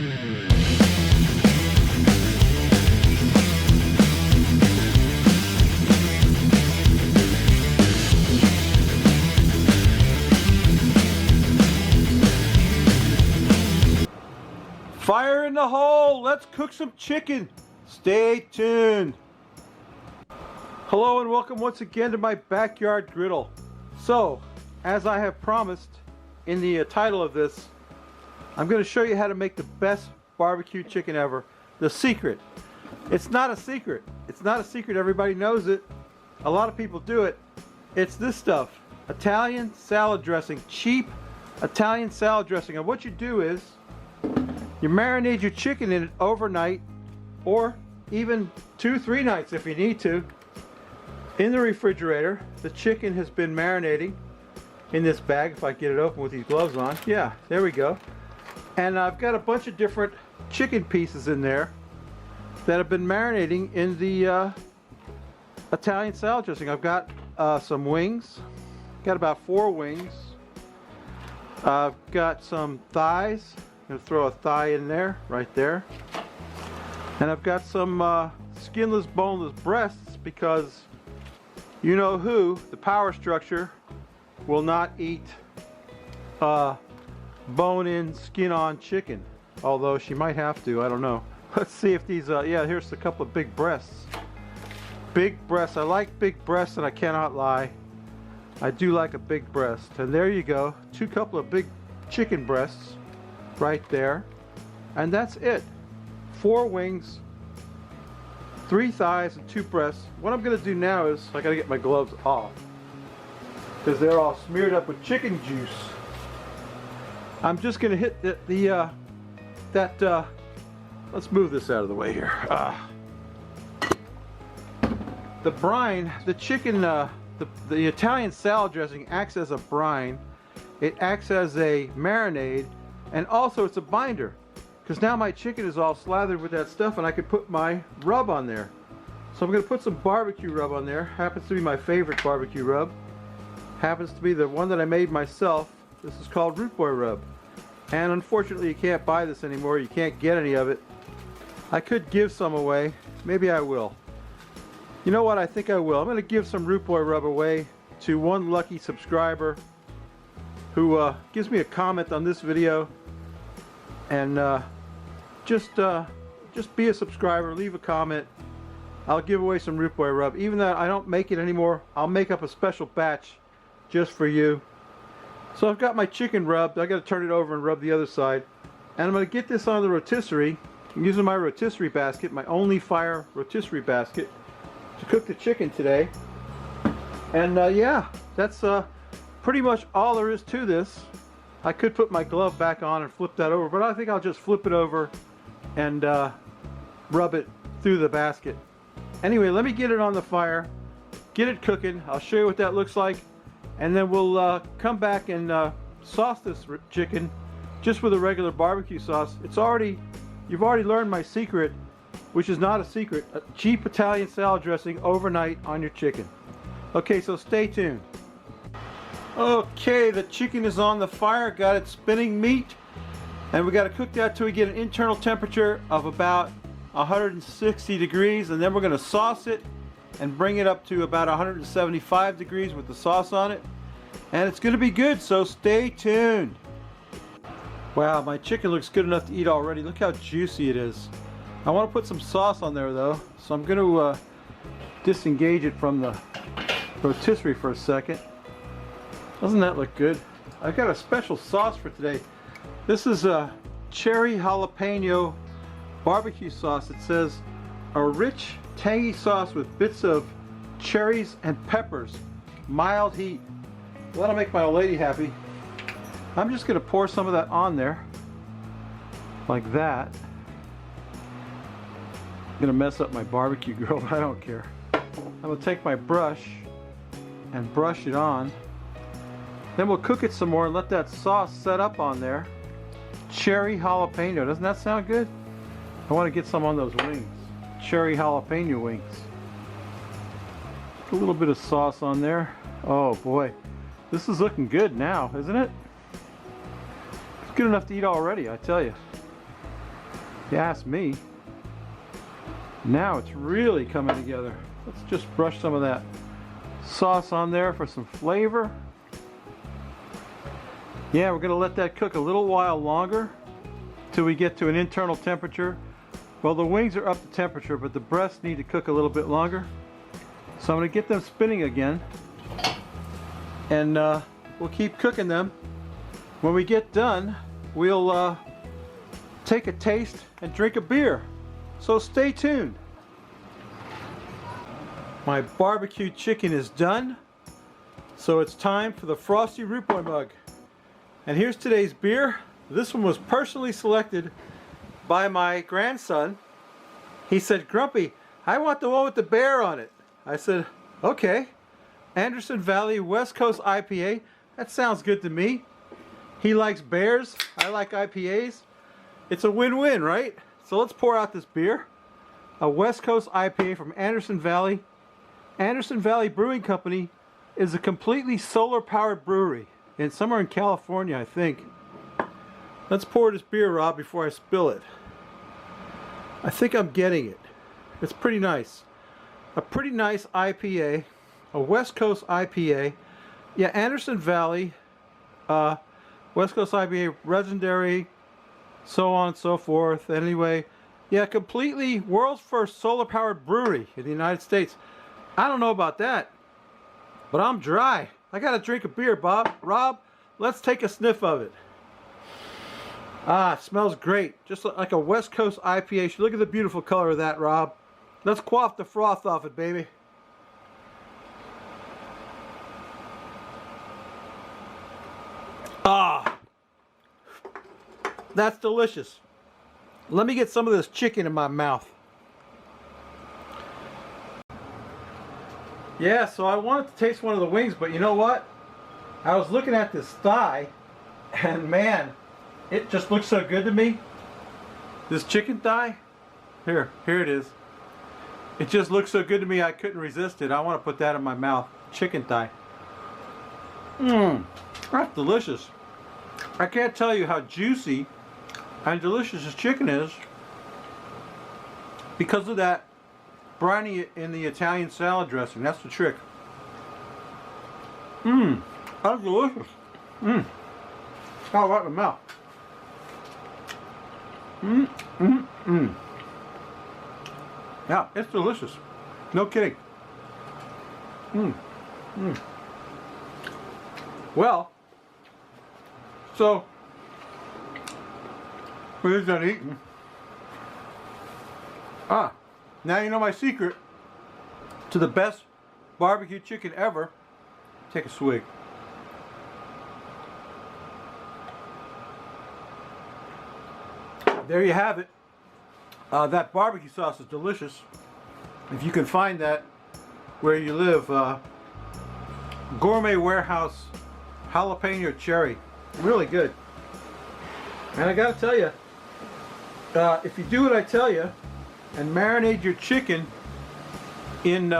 Fire in the hole! Let's cook some chicken! Stay tuned! Hello and welcome once again to my backyard griddle. So, as I have promised in the title of this, I'm going to show you how to make the best barbecue chicken ever. The secret. It's not a secret. It's not a secret. Everybody knows it. A lot of people do it. It's this stuff. Italian salad dressing. Cheap Italian salad dressing. And what you do is you marinate your chicken in it overnight, or even 2-3 nights if you need to, in the refrigerator. The chicken has been marinating in this bag. If I get it open with these gloves on. Yeah, there we go. And I've got a bunch of different chicken pieces in there that have been marinating in the Italian salad dressing. I've got some wings. Got about 4 wings. I've got some thighs. I'm going to throw a thigh in there, right there. And I've got some skinless, boneless breasts, because you know who, the power structure, will not eat bone-in, skin-on chicken. Although she might have to, I don't know. Let's see if these, yeah, here's a couple of big breasts. Big breasts. I like big breasts, and I cannot lie. I do like a big breast. And there you go. Couple of big chicken breasts. Right there, and that's it. 4 wings, 3 thighs, and 2 breasts. What I'm going to do now is I got to get my gloves off because they're all smeared up with chicken juice. I'm just going to hit let's move this out of the way here. The brine, the chicken, the Italian salad dressing acts as a brine. It acts as a marinade. And also it's a binder, because now my chicken is all slathered with that stuff, and I could put my rub on there. So I'm going to put some barbecue rub on there. Happens to be my favorite barbecue rub. Happens to be the one that I made myself. This is called Root Boy Rub. And unfortunately you can't buy this anymore. You can't get any of it. I could give some away. Maybe I will. You know what? I think I will. I'm going to give some Root Boy Rub away to one lucky subscriber who gives me a comment on this video. And just be a subscriber, leave a comment. I'll give away some Root Boy Rub. Even though I don't make it anymore, I'll make up a special batch just for you. So I've got my chicken rubbed. I got to turn it over and rub the other side. And I'm going to get this on the rotisserie. I'm using my rotisserie basket, my Only Fire rotisserie basket, to cook the chicken today. And yeah, that's pretty much all there is to this. I could put my glove back on and flip that over, but I think I'll just flip it over and rub it through the basket. Anyway, let me get it on the fire, get it cooking. I'll show you what that looks like, and then we'll come back and sauce this chicken just with a regular barbecue sauce. You've already learned my secret, which is not a secret: a cheap Italian salad dressing overnight on your chicken. Okay, so stay tuned. Okay, the chicken is on the fire, got it spinning meat, and we got to cook that till we get an internal temperature of about 160 degrees, and then we're going to sauce it and bring it up to about 175 degrees with the sauce on it, and it's going to be good, so stay tuned. Wow, my chicken looks good enough to eat already. Look how juicy it is. I want to put some sauce on there though, so I'm going to disengage it from the rotisserie for a second. Doesn't that look good? I've got a special sauce for today. This is a cherry jalapeno barbecue sauce. It says a rich, tangy sauce with bits of cherries and peppers. Mild heat. Well, that'll make my old lady happy. I'm just going to pour some of that on there. Like that. I'm going to mess up my barbecue grill, but I don't care. I'm going to take my brush and brush it on. Then we'll cook it some more and let that sauce set up on there. Cherry jalapeno. Doesn't that sound good? I want to get some on those wings. Cherry jalapeno wings. A little bit of sauce on there. Oh boy. This is looking good now, isn't it? It's good enough to eat already, I tell you. if you ask me. Now it's really coming together. Let's just brush some of that sauce on there for some flavor. Yeah, we're going to let that cook a little while longer till we get to an internal temperature. Well, the wings are up to temperature, but the breasts need to cook a little bit longer. So I'm going to get them spinning again, and we'll keep cooking them. When we get done, we'll take a taste and drink a beer. So stay tuned. My barbecue chicken is done, so it's time for the Frosty Root Boy mug. And here's today's beer. This one was personally selected by my grandson. He said, "Grumpy, I want the one with the bear on it." I said, "Okay. Anderson Valley West Coast IPA. That sounds good to me." He likes bears. I like IPAs. It's a win-win, right? So let's pour out this beer. A West Coast IPA from Anderson Valley. Anderson Valley Brewing Company is a completely solar-powered brewery. And somewhere in California, I think. Let's pour this beer, Rob, before I spill it. I think I'm getting it. It's pretty nice. A pretty nice IPA. A West Coast IPA. Yeah, Anderson Valley. West Coast IPA, legendary, so on and so forth. Anyway, yeah, completely world's first solar-powered brewery in the United States. I don't know about that, but I'm dry. I gotta drink a beer, Rob, let's take a sniff of it. Ah, it smells great. Just like a West Coast IPA. Look at the beautiful color of that, Rob. Let's quaff the froth off it, baby. Ah, that's delicious. Let me get some of this chicken in my mouth. Yeah, so I wanted to taste one of the wings, but you know what? I was looking at this thigh, and man, it just looks so good to me. This chicken thigh, here it is. It just looks so good to me I couldn't resist it. I want to put that in my mouth. Chicken thigh. That's delicious. I can't tell you how juicy and delicious this chicken is because of that briny in the Italian salad dressing. That's the trick. That's delicious. Oh, right in the mouth. Yeah, it's delicious. No kidding. Well, so we're done eating. Now you know my secret to the best barbecue chicken ever. Take a swig. There you have it. That barbecue sauce is delicious. If you can find that where you live, Gourmet Warehouse jalapeno cherry, really good. And I gotta tell you, if you do what I tell you and marinate your chicken in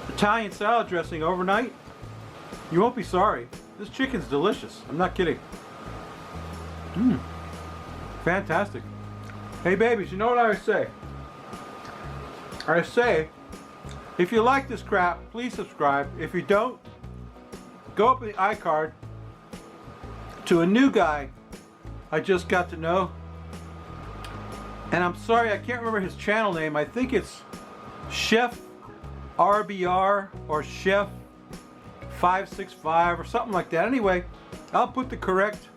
Italian salad dressing overnight, you won't be sorry. This chicken's delicious. I'm not kidding. Fantastic. Hey babies, you know what I always say? I say, if you like this crap, please subscribe. If you don't, go up in the iCard to a new guy I just got to know. And I'm sorry, I can't remember his channel name. I think it's Chef RBR or Chef 565 or something like that. Anyway, I'll put the correct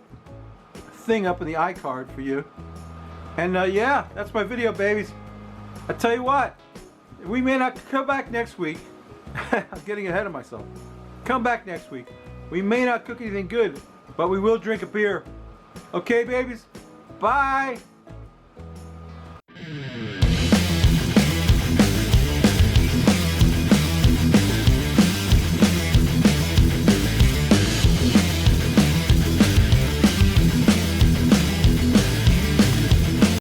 thing up in the iCard for you. And yeah, that's my video, babies. I tell you what, we may not come back next week. I'm getting ahead of myself. Come back next week. We may not cook anything good, but we will drink a beer. Okay, babies? Bye.